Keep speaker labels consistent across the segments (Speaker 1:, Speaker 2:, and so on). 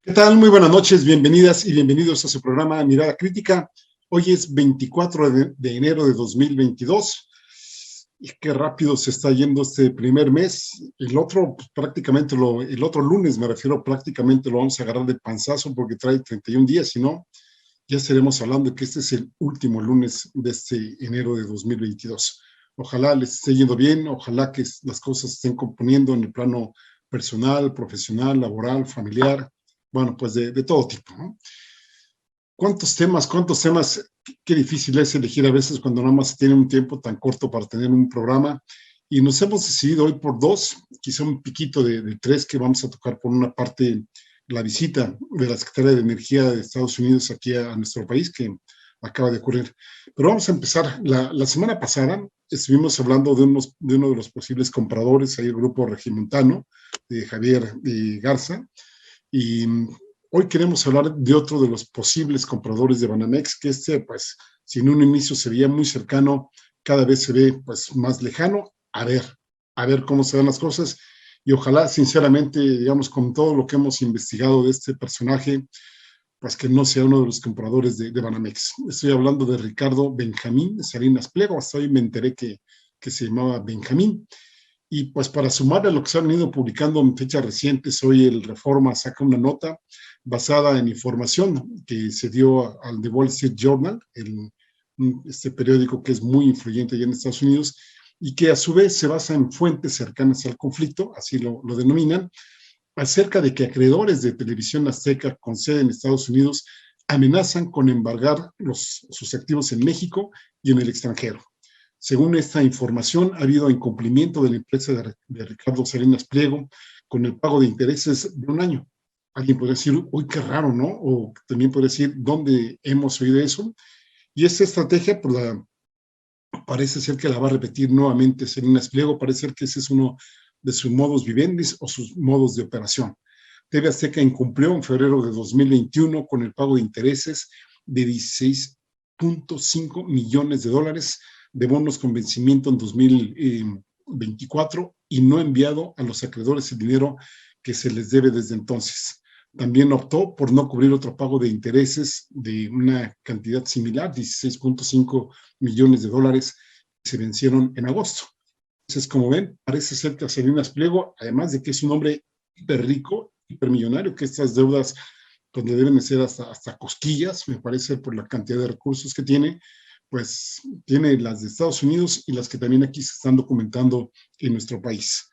Speaker 1: ¿Qué tal? Muy buenas noches, bienvenidas y bienvenidos a su programa Mirada Crítica. Hoy es 24 de enero de 2022 y qué rápido se está yendo este primer mes. El otro, pues, prácticamente, el otro lunes, me refiero, prácticamente lo vamos a agarrar de panzazo porque trae 31 días, si no, ya estaremos hablando de que este es el último lunes de este enero de 2022. Ojalá les esté yendo bien, ojalá que las cosas se estén componiendo en el plano personal, profesional, laboral, familiar, bueno, pues de todo tipo, ¿no? ¿Cuántos temas, cuántos temas? Qué difícil es elegir a veces cuando nada más se tiene un tiempo tan corto para tener un programa. Y nos hemos decidido hoy por dos, quizá un piquito de tres que vamos a tocar. Por una parte, la visita de la Secretaría de Energía de Estados Unidos aquí a nuestro país, que acaba de ocurrir. Pero vamos a empezar. La semana pasada estuvimos hablando de uno de los posibles compradores, ahí el grupo regimontano, de Javier Garza, y hoy queremos hablar de otro de los posibles compradores de Banamex, que pues, si en un inicio se veía muy cercano, cada vez se ve, pues, más lejano. A ver cómo se dan las cosas. Y ojalá, sinceramente, digamos, con todo lo que hemos investigado de este personaje, pues que no sea uno de los compradores de Banamex. Estoy hablando de Ricardo Benjamín Salinas Pliego. Hasta hoy me enteré que se llamaba Benjamín. Y pues para sumar a lo que se han venido publicando en fechas recientes, hoy el Reforma saca una nota basada en información que se dio al The Wall Street Journal, este periódico que es muy influyente allá en Estados Unidos, y que a su vez se basa en fuentes cercanas al conflicto, así lo denominan, acerca de que acreedores de Televisión Azteca con sede en Estados Unidos amenazan con embargar sus activos en México y en el extranjero. Según esta información, ha habido incumplimiento de la empresa de Ricardo Salinas Pliego con el pago de intereses de un año. Alguien podría decir, uy, qué raro, ¿no? O también puede decir, ¿dónde hemos oído eso? Y esta estrategia, pues, parece ser que la va a repetir nuevamente Salinas Pliego. Parece ser que ese es uno de sus modus vivendi o sus modos de operación. TV Azteca incumplió en febrero de 2021 con el pago de intereses de 16.5 millones de dólares de bonos con vencimiento en 2024 y no ha enviado a los acreedores el dinero que se les debe desde entonces. También optó por no cubrir otro pago de intereses de una cantidad similar, 16.5 millones de dólares, que se vencieron en agosto. Entonces, como ven, parece ser que Salinas Pliego, además de que es un hombre hiper rico, hipermillonario, que estas deudas donde deben ser hasta cosquillas, me parece, por la cantidad de recursos que tiene, pues tiene las de Estados Unidos y las que también aquí se están documentando en nuestro país.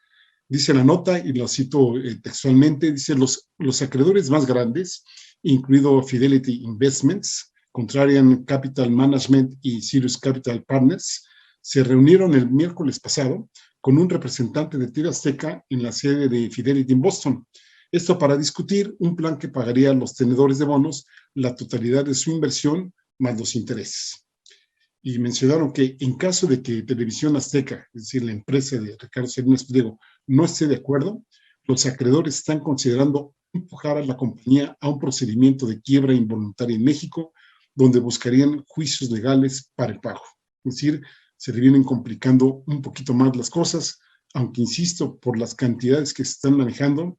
Speaker 1: Dice la nota, y lo cito textualmente, dice, los acreedores más grandes, incluido Fidelity Investments, Contrarian Capital Management y Sirius Capital Partners, se reunieron el miércoles pasado con un representante de TV Azteca en la sede de Fidelity en Boston. Esto para discutir un plan que pagaría a los tenedores de bonos la totalidad de su inversión más los intereses. Y mencionaron que en caso de que Televisión Azteca, es decir, la empresa de Ricardo Salinas Pliego, no esté de acuerdo, los acreedores están considerando empujar a la compañía a un procedimiento de quiebra involuntaria en México, donde buscarían juicios legales para el pago. Es decir, se le vienen complicando un poquito más las cosas, aunque insisto, por las cantidades que se están manejando,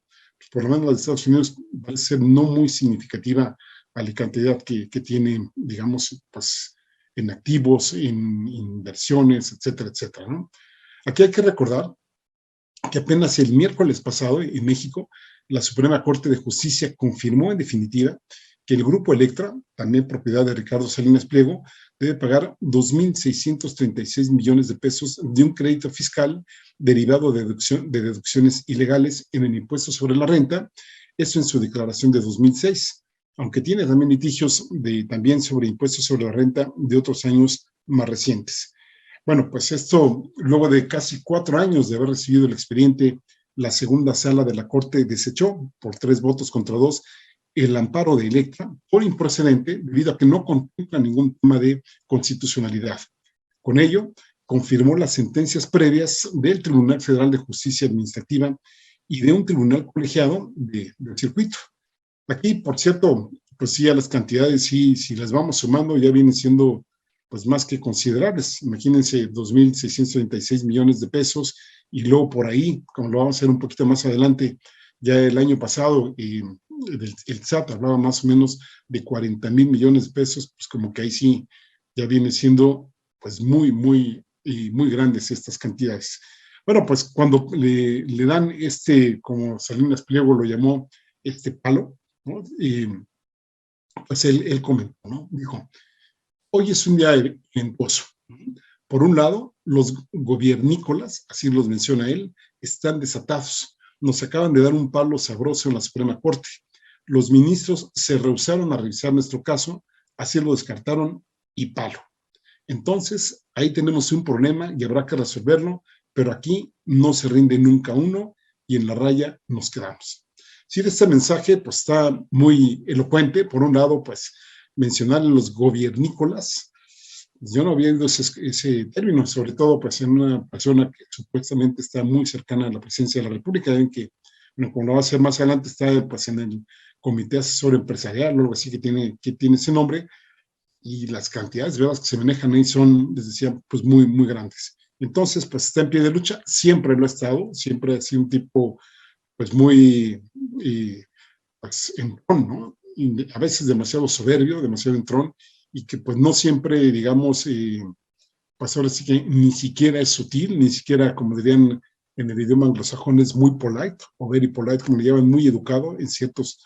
Speaker 1: por lo menos la de Estados Unidos parece ser no muy significativa a la cantidad que tiene, digamos, pues, en activos, en inversiones, etcétera, etcétera, ¿no? Aquí hay que recordar que apenas el miércoles pasado en México, la Suprema Corte de Justicia confirmó en definitiva que el Grupo Electra, también propiedad de Ricardo Salinas Pliego, debe pagar 2.636 millones de pesos de un crédito fiscal derivado de deducciones ilegales en el impuesto sobre la renta, eso en su declaración de 2006, aunque tiene también litigios también sobre impuestos sobre la renta de otros años más recientes. Bueno, pues esto, luego de casi 4 años de haber recibido el expediente, la segunda sala de la Corte desechó por 3 votos contra 2 el amparo de Electra por improcedente, debido a que no contempla ningún tema de constitucionalidad. Con ello, confirmó las sentencias previas del Tribunal Federal de Justicia Administrativa y de un tribunal colegiado del circuito. Aquí, por cierto, pues sí, a las cantidades, sí, si las vamos sumando, ya vienen siendo pues más que considerables. Imagínense 2.636 millones de pesos, y luego por ahí, como lo vamos a hacer un poquito más adelante, ya el año pasado el SAT hablaba más o menos de 40,000 millones de pesos, pues como que ahí sí ya viene siendo pues muy grandes estas cantidades. Bueno, pues cuando le dan como Salinas Pliego lo llamó, palo, ¿no? Pues él comentó, ¿no? Dijo, hoy es un día ventoso. Por un lado, los gobiernícolas, así los menciona él, están desatados. Nos acaban de dar un palo sabroso en la Suprema Corte. Los ministros se rehusaron a revisar nuestro caso, así lo descartaron y palo. Entonces, ahí tenemos un problema y habrá que resolverlo, pero aquí no se rinde nunca uno y en la raya nos quedamos. Sí, este mensaje pues está muy elocuente. Por un lado, pues mencionar a los gobiernícolas. Yo no había oído ese término, sobre todo pues en una persona que supuestamente está muy cercana a la presidencia de la República, ven que, bueno, como lo va a hacer más adelante, está pues en el Comité Asesor Empresarial o algo así que tiene ese nombre, y las cantidades de deudas que se manejan ahí son, les decía, pues muy grandes. Entonces, pues está en pie de lucha, siempre lo ha estado, siempre ha sido un tipo pues muy pues, entrón, ¿no? Y a veces demasiado soberbio, demasiado entrón, y que pues no siempre, digamos, pues ahora sí que ni siquiera es sutil, ni siquiera, como dirían en el idioma anglosajón, es muy polite, o very polite, como le llaman, muy educado en ciertos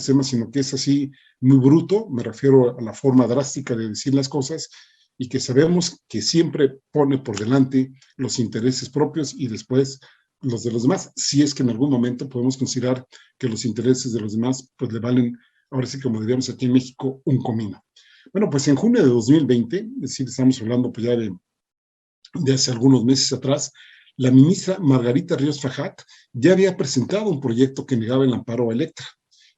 Speaker 1: temas, sino que es así muy bruto, me refiero a la forma drástica de decir las cosas, y que sabemos que siempre pone por delante los intereses propios y después los de los demás, si es que en algún momento podemos considerar que los intereses de los demás pues le valen, ahora sí como diríamos aquí en México, un comino. Bueno, pues en junio de 2020, es decir, estamos hablando pues ya de hace algunos meses atrás, la ministra Margarita Ríos Fajat ya había presentado un proyecto que negaba el amparo a Electra.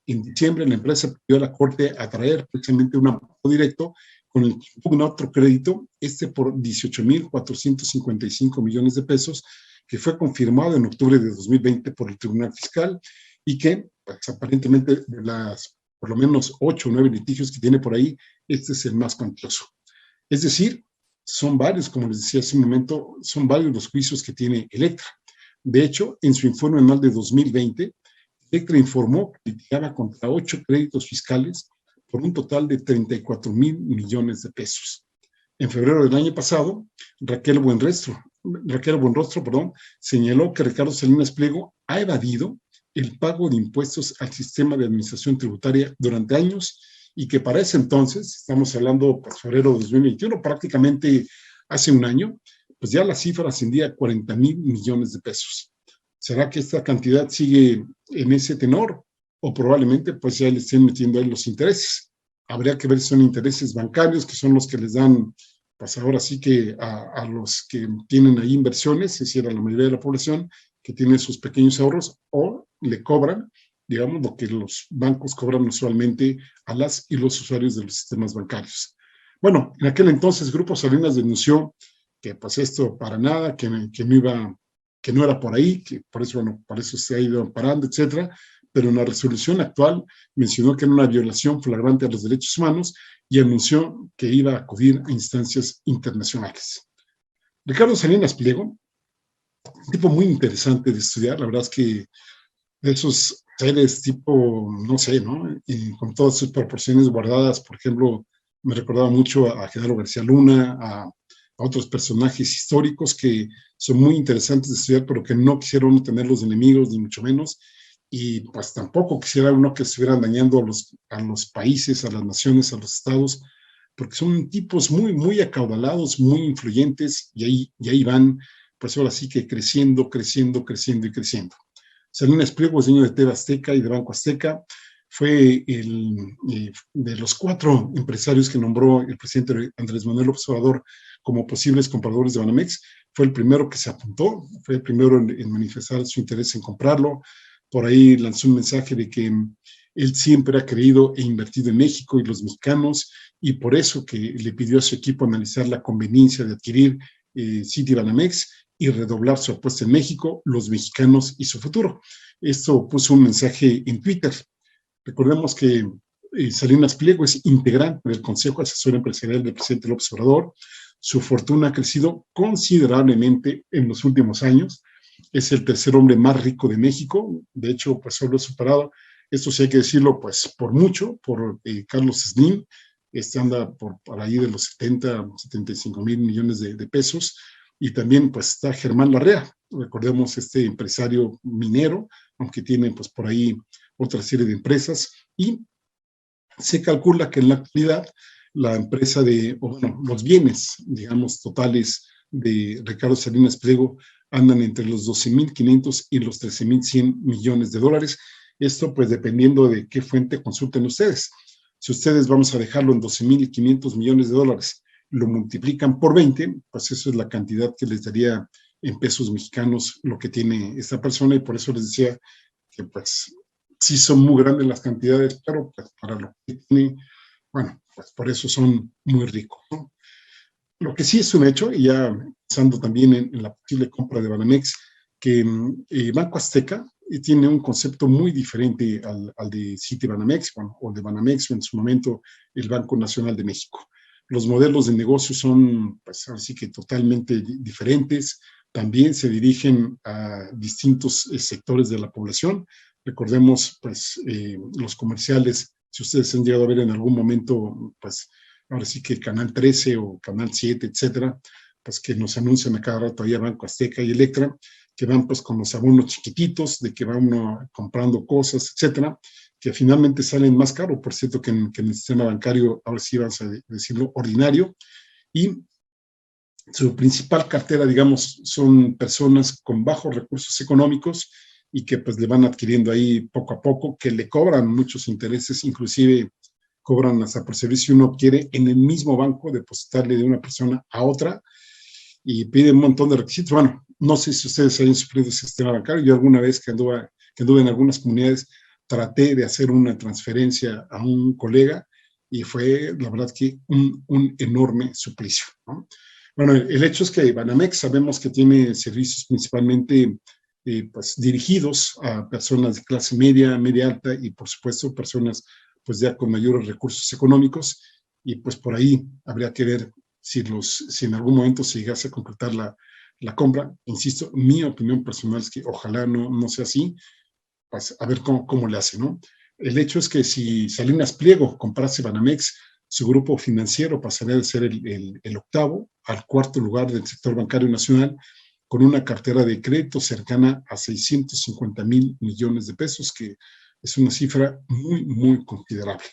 Speaker 1: En diciembre la empresa pidió a la Corte atraer precisamente un amparo directo con el que impugna otro crédito, por 18,455 millones de pesos, que fue confirmado en octubre de 2020 por el Tribunal Fiscal y que pues, aparentemente de las por lo menos 8 o 9 litigios que tiene por ahí, este es el más cuantioso. Es decir, son varios, como les decía hace un momento, son varios los juicios que tiene Electra. De hecho, en su informe anual de 2020, Electra informó que litigaba contra 8 créditos fiscales por un total de 34,000 millones de pesos. En febrero del año pasado, Raquel Buenrostro, señaló que Ricardo Salinas Pliego ha evadido el pago de impuestos al sistema de administración tributaria durante años y que para ese entonces, estamos hablando pues febrero de 2021, prácticamente hace un año, pues ya la cifra ascendía a 40,000 millones de pesos. ¿Será que esta cantidad sigue en ese tenor? O probablemente pues ya le estén metiendo ahí los intereses. Habría que ver si son intereses bancarios, que son los que les dan, pues ahora sí que a los que tienen ahí inversiones, es decir, a la mayoría de la población que tiene sus pequeños ahorros, o le cobran, digamos, lo que los bancos cobran usualmente a las y los usuarios de los sistemas bancarios. Bueno, en aquel entonces Grupo Salinas denunció que pues esto para nada, que no era por ahí, que por eso se ha ido amparando, etcétera, pero en la resolución actual mencionó que era una violación flagrante a los derechos humanos y anunció que iba a acudir a instancias internacionales. Ricardo Salinas Pliego, un tipo muy interesante de estudiar, la verdad es que de esos seres tipo, no sé, ¿no? Y con todas sus proporciones guardadas, por ejemplo, me recordaba mucho a Genaro García Luna, a otros personajes históricos que son muy interesantes de estudiar, pero que no quisiera uno tener los enemigos, ni mucho menos, y pues tampoco quisiera uno que estuvieran dañando a los países, a las naciones, a los estados, porque son tipos muy acaudalados, muy influyentes, y ahí van, pues ahora sí que creciendo. Salinas Pliego es dueño de TV Azteca y de Banco Azteca. Fue de los 4 empresarios que nombró el presidente Andrés Manuel López Obrador como posibles compradores de Banamex. Fue el primero que se apuntó, fue el primero en manifestar su interés en comprarlo. Por ahí lanzó un mensaje de que él siempre ha creído e invertido en México y los mexicanos, y por eso que le pidió a su equipo analizar la conveniencia de adquirir Citibanamex y redoblar su apuesta en México, los mexicanos y su futuro. Esto puso un mensaje en Twitter. Recordemos que Salinas Pliego es integrante del Consejo Asesor Empresarial del presidente López Obrador. Su fortuna ha crecido considerablemente en los últimos años. Es el tercer hombre más rico de México. De hecho, pues solo ha superado Esto sí hay que decirlo, pues, por mucho, por Carlos Slim. Anda por ahí de los 75,000 millones de pesos. Y también, pues, está Germán Larrea, recordemos, este empresario minero, aunque tiene, pues, por ahí otra serie de empresas. Y se calcula que en la actualidad la empresa bueno, los bienes, digamos, totales de Ricardo Salinas Pliego andan entre los 12,500 y los 13,100 millones de dólares. Esto, pues, dependiendo de qué fuente consulten ustedes. Si ustedes, vamos a dejarlo en 12,500 millones de dólares, lo multiplican por 20, pues eso es la cantidad que les daría en pesos mexicanos lo que tiene esta persona, y por eso les decía que, pues, sí son muy grandes las cantidades, pero pues, para lo que tiene, bueno, pues por eso son muy ricos, ¿no? Lo que sí es un hecho, y ya pensando también en la posible compra de Banamex, que Banco Azteca tiene un concepto muy diferente al de Citibanamex, bueno, o de Banamex, o en su momento el Banco Nacional de México. Los modelos de negocio son, pues, así que totalmente diferentes. También se dirigen a distintos sectores de la población. Recordemos, pues, los comerciales, si ustedes han llegado a ver en algún momento, pues, ahora sí que Canal 13 o Canal 7, etcétera, pues que nos anuncian a cada rato ahí a Banco Azteca y Electra, que van pues con los abonos chiquititos, de que va uno comprando cosas, etcétera, que finalmente salen más caro, por cierto, que en el sistema bancario, ahora sí vamos a decirlo, ordinario. Y su principal cartera, digamos, son personas con bajos recursos económicos y que pues le van adquiriendo ahí poco a poco, que le cobran muchos intereses, inclusive cobran hasta por servicio si uno quiere en el mismo banco depositarle de una persona a otra, y piden un montón de requisitos. Bueno, no sé si ustedes hayan sufrido ese sistema bancario. Yo alguna vez que anduve en algunas comunidades traté de hacer una transferencia a un colega y fue, la verdad, que un enorme suplicio, ¿no? Bueno, el hecho es que Banamex sabemos que tiene servicios principalmente pues, dirigidos a personas de clase media, media alta y, por supuesto, personas pues ya con mayores recursos económicos, y pues por ahí habría que ver si en algún momento se llegase a concretar la compra. Insisto, mi opinión personal es que ojalá no sea así, pues a ver cómo le hace, ¿no? El hecho es que si Salinas Pliego comprase Banamex, su grupo financiero pasaría de ser el octavo al cuarto lugar del sector bancario nacional, con una cartera de crédito cercana a 650,000 millones de pesos, que es una cifra muy, muy considerable.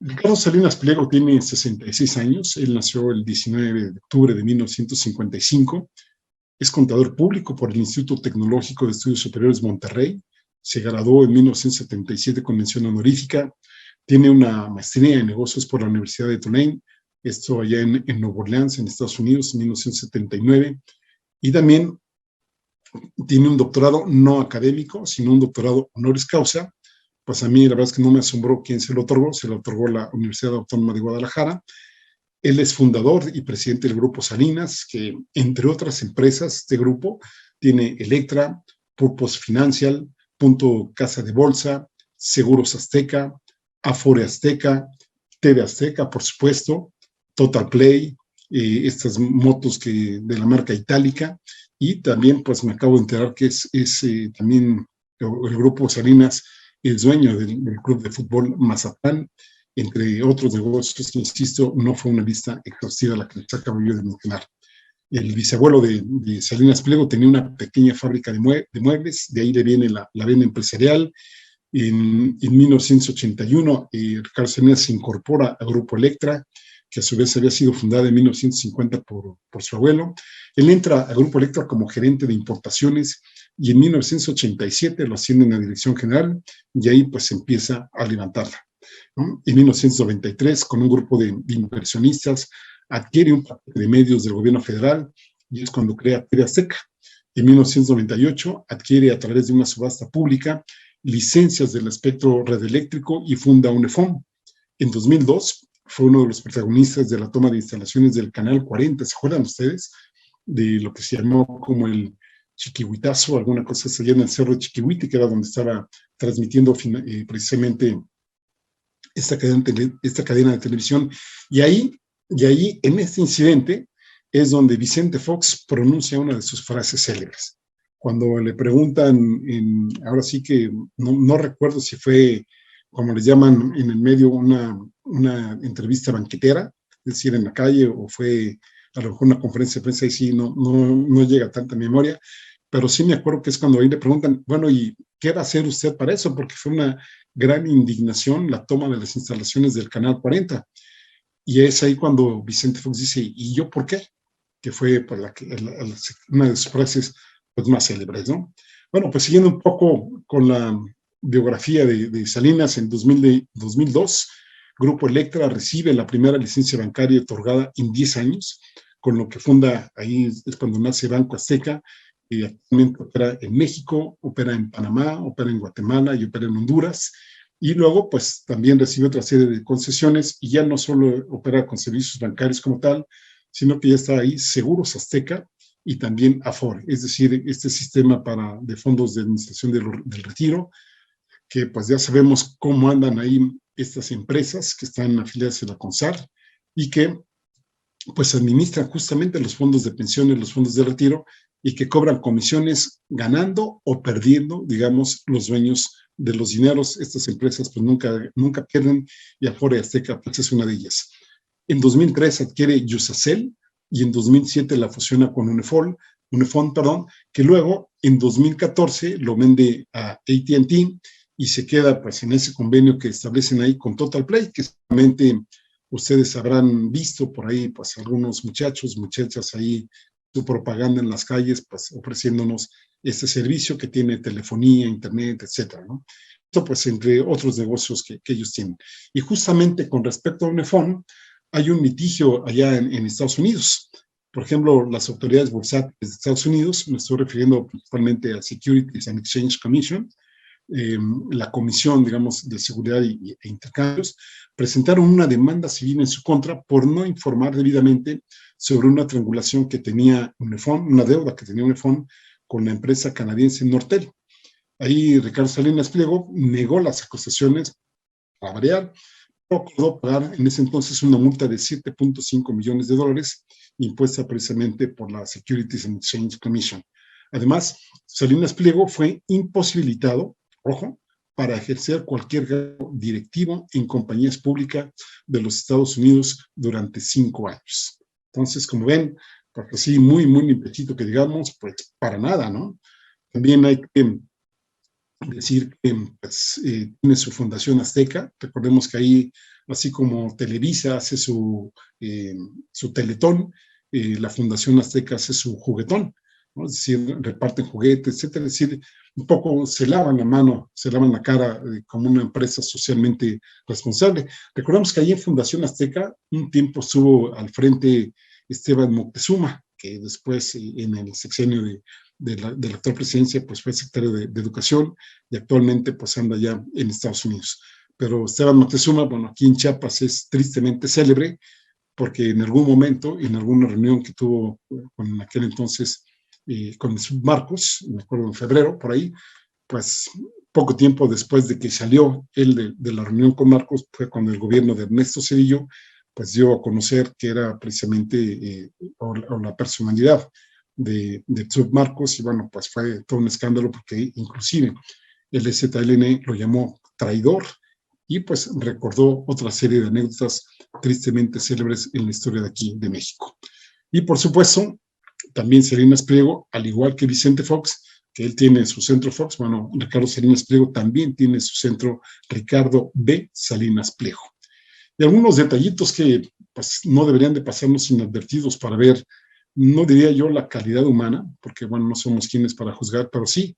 Speaker 1: Ricardo Salinas Pliego tiene 66 años, él nació el 19 de octubre de 1955, es contador público por el Instituto Tecnológico de Estudios Superiores Monterrey, se graduó en 1977 con mención honorífica, tiene una maestría en negocios por la Universidad de Tulane, esto allá en Nueva Orleans, en Estados Unidos, en 1979, y también tiene un doctorado no académico, sino un doctorado honoris causa. Pues a mí la verdad es que no me asombró quién se lo otorgó la Universidad Autónoma de Guadalajara. Él es fundador y presidente del Grupo Salinas, que entre otras empresas de grupo tiene Electra, Purpose Financial, Punto Casa de Bolsa, Seguros Azteca, Afore Azteca, TV Azteca, por supuesto, Total Play, estas motos de la marca Itálica, y también pues me acabo de enterar que es también el Grupo Salinas el dueño del club de fútbol Mazatlán, entre otros negocios que, insisto, no fue una lista exhaustiva la que les acabo yo de mencionar. El bisabuelo de Salinas Pliego tenía una pequeña fábrica de muebles, de ahí le viene la vena empresarial. En 1981, Ricardo Salinas se incorpora al Grupo Electra, que a su vez había sido fundada en 1950 por su abuelo. Él entra al Grupo Electra como gerente de importaciones y en 1987 lo ascienden a dirección general, y ahí pues empieza a levantarla, ¿no? En 1993, con un grupo de inversionistas, adquiere un paquete de medios del gobierno federal y es cuando crea TV Azteca. En 1998 adquiere a través de una subasta pública licencias del espectro radioeléctrico y funda UNEFON. En 2002 fue uno de los protagonistas de la toma de instalaciones del Canal 40, ¿se acuerdan ustedes? De lo que se llamó como el Chiquihuitazo, alguna cosa se llama el Cerro de Chiquihuite, que era donde estaba transmitiendo precisamente esta cadena de televisión. Y ahí, en este incidente, es donde Vicente Fox pronuncia una de sus frases célebres. cuando le preguntan, ahora sí que no recuerdo si fue, como les llaman en el medio, una entrevista banquetera, es decir, en la calle, o fue a lo mejor una conferencia de prensa, y sí, no llega tanta memoria, pero sí me acuerdo que es cuando ahí le preguntan, bueno, ¿y qué va a hacer usted para eso? Porque fue una gran indignación la toma de las instalaciones del Canal 40. Y es ahí cuando Vicente Fox dice, ¿y yo por qué? Que fue pues, una de sus frases pues, más célebres, ¿no? Bueno, pues siguiendo un poco con la biografía de Salinas, en 2002, Grupo Electra recibe la primera licencia bancaria otorgada en 10 años, con lo que funda, ahí es cuando nace Banco Azteca, y actualmente opera en México, opera en Panamá, opera en Guatemala y opera en Honduras. Y luego, pues también recibe otra serie de concesiones y ya no solo opera con servicios bancarios como tal, sino que ya está ahí Seguros Azteca y también Afore, es decir, este sistema de fondos de administración del retiro, que pues ya sabemos cómo andan ahí estas empresas que están afiliadas a la CONSAR y que pues administran justamente los fondos de pensiones, los fondos de retiro, y que cobran comisiones ganando o perdiendo, digamos, los dueños de los dineros. Estas empresas pues nunca pierden, y Afore Azteca pues es una de ellas. En 2003 adquiere Yusacel y en 2007 la fusiona con Unifón, que luego en 2014 lo vende a AT&T y se queda pues en ese convenio que establecen ahí con Total Play, que solamente ustedes habrán visto por ahí pues algunos muchachos, muchachas ahí su propaganda en las calles pues ofreciéndonos este servicio que tiene telefonía, internet, etcétera, ¿no? Esto pues entre otros negocios que ellos tienen. Y justamente con respecto a Unifón, hay un litigio allá en Estados Unidos. Por ejemplo, las autoridades bursátiles de Estados Unidos, me estoy refiriendo principalmente a Securities and Exchange Commission, la Comisión, digamos, de Seguridad e Intercambios, presentaron una demanda civil en su contra por no informar debidamente sobre una triangulación que tenía Unifón, una deuda que tenía Unifón con la empresa canadiense Nortel. Ahí Ricardo Salinas Pliego negó las acusaciones para variar, acordó pagar en ese entonces una multa de $7.5 millones impuesta precisamente por la Securities and Exchange Commission. Además, Salinas Pliego fue imposibilitado, ojo, para ejercer cualquier cargo directivo en compañías públicas de los Estados Unidos durante 5 años. Entonces, como ven, porque sí, muy limpiecito que digamos, pues para nada, ¿no? También hay que decir que pues, tiene su Fundación Azteca. Recordemos que ahí, así como Televisa hace su Teletón, la Fundación Azteca hace su Juguetón, ¿no? Es decir, reparten juguetes, etcétera. Es decir, un poco se lavan la mano, se lavan la cara como una empresa socialmente responsable. Recordemos que ahí en Fundación Azteca un tiempo estuvo al frente Esteban Moctezuma, que después en el sexenio de la actual presidencia, pues fue secretario de Educación y actualmente pues anda ya en Estados Unidos. Pero Esteban Moctezuma, bueno, aquí en Chiapas es tristemente célebre porque en algún momento, en alguna reunión que tuvo con aquel entonces, con Marcos, me acuerdo en febrero, por ahí, pues poco tiempo después de que salió él de la reunión con Marcos, fue cuando el gobierno de Ernesto Zedillo pues dio a conocer que era precisamente o la personalidad de Marcos, y bueno, pues fue todo un escándalo porque inclusive el EZLN lo llamó traidor y pues recordó otra serie de anécdotas tristemente célebres en la historia de aquí de México. Y por supuesto, también Salinas Pliego, al igual que Vicente Fox, que él tiene su centro Fox, bueno, Ricardo Salinas Pliego también tiene su centro Ricardo B. Salinas Pliego. Y algunos detallitos que pues, no deberían de pasarnos inadvertidos para ver, no diría yo la calidad humana, porque bueno, no somos quienes para juzgar, pero sí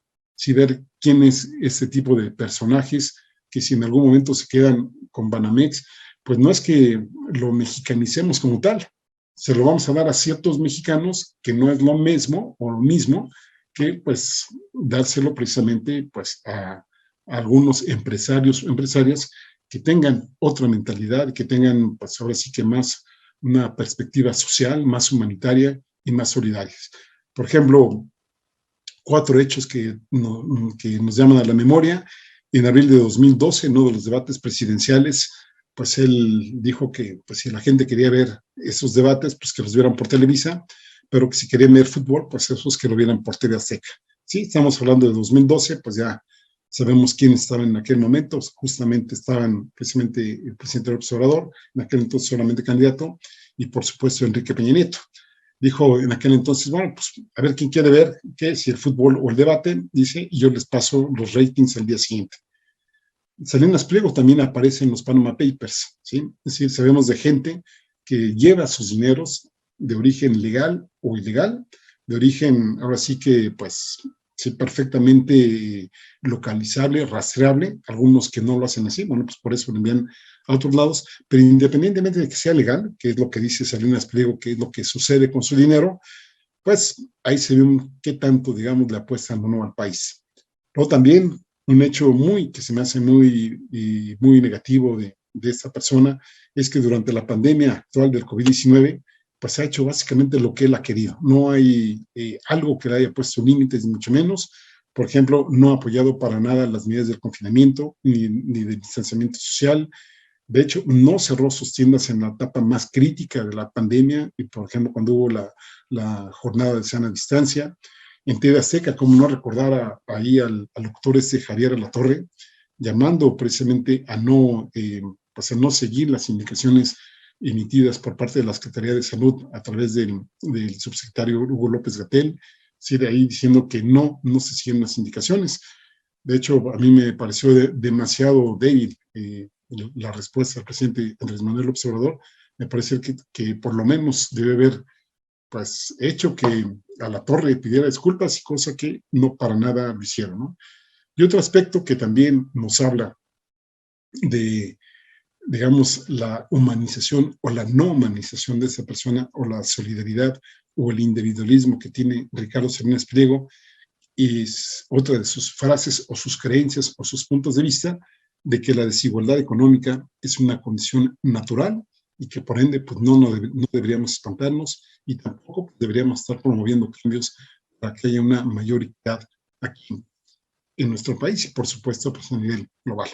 Speaker 1: ver quién es este tipo de personajes que si en algún momento se quedan con Banamex, pues no es que lo mexicanicemos como tal, se lo vamos a dar a ciertos mexicanos que no es lo mismo o lo mismo que pues dárselo precisamente pues a algunos empresarios o empresarias que tengan otra mentalidad, que tengan pues ahora sí que más una perspectiva social, más humanitaria y más solidaria. Por ejemplo, 4 hechos que nos llaman a la memoria. En abril de 2012, en uno de los debates presidenciales, pues él dijo que pues, si la gente quería ver esos debates, pues que los vieran por Televisa, pero que si querían ver fútbol, pues esos que lo vieran por TV Azteca. Sí, estamos hablando de 2012, pues ya sabemos quién estaba en aquel momento, justamente estaban precisamente el presidente López Obrador, en aquel entonces solamente candidato, y por supuesto Enrique Peña Nieto. Dijo en aquel entonces, bueno, pues a ver quién quiere ver qué, si el fútbol o el debate, dice, y yo les paso los ratings al día siguiente. Salinas Pliego también aparece en los Panama Papers, ¿sí? Es decir, sabemos de gente que lleva sus dineros de origen legal o ilegal, de origen, ahora sí que, pues, sí, perfectamente localizable, rastreable, algunos que no lo hacen así, bueno, pues por eso lo envían a otros lados, pero independientemente de que sea legal, que es lo que dice Salinas Pliego, que es lo que sucede con su dinero, pues ahí se ve qué tanto, digamos, le apuestan o no al país. Luego también un hecho que se me hace muy negativo de esta persona es que durante la pandemia actual del COVID-19, pues ha hecho básicamente lo que él ha querido. No hay algo que le haya puesto límites, ni mucho menos. Por ejemplo, no ha apoyado para nada las medidas del confinamiento ni del distanciamiento social. De hecho, no cerró sus tiendas en la etapa más crítica de la pandemia, y por ejemplo, cuando hubo la jornada de sana distancia. En TV Azteca, como no recordar ahí al doctor Javier Alatorre, llamando precisamente pues a no seguir las indicaciones emitidas por parte de la Secretaría de Salud a través del subsecretario Hugo López Gatell, sí, de ahí diciendo que no se siguen las indicaciones. De hecho, a mí me pareció demasiado débil la respuesta del presidente Andrés Manuel López Obrador. Me parece que por lo menos debe haber pues hecho que Alatorre pidiera disculpas, y cosa que no para nada lo hicieron, ¿no? Y otro aspecto que también nos habla de, digamos, la humanización o la no humanización de esa persona, o la solidaridad o el individualismo que tiene Ricardo Salinas Pliego, es otra de sus frases o sus creencias o sus puntos de vista, de que la desigualdad económica es una condición natural y que por ende pues no deberíamos espantarnos, y tampoco deberíamos estar promoviendo cambios para que haya una mayor equidad aquí en nuestro país y por supuesto pues a nivel global.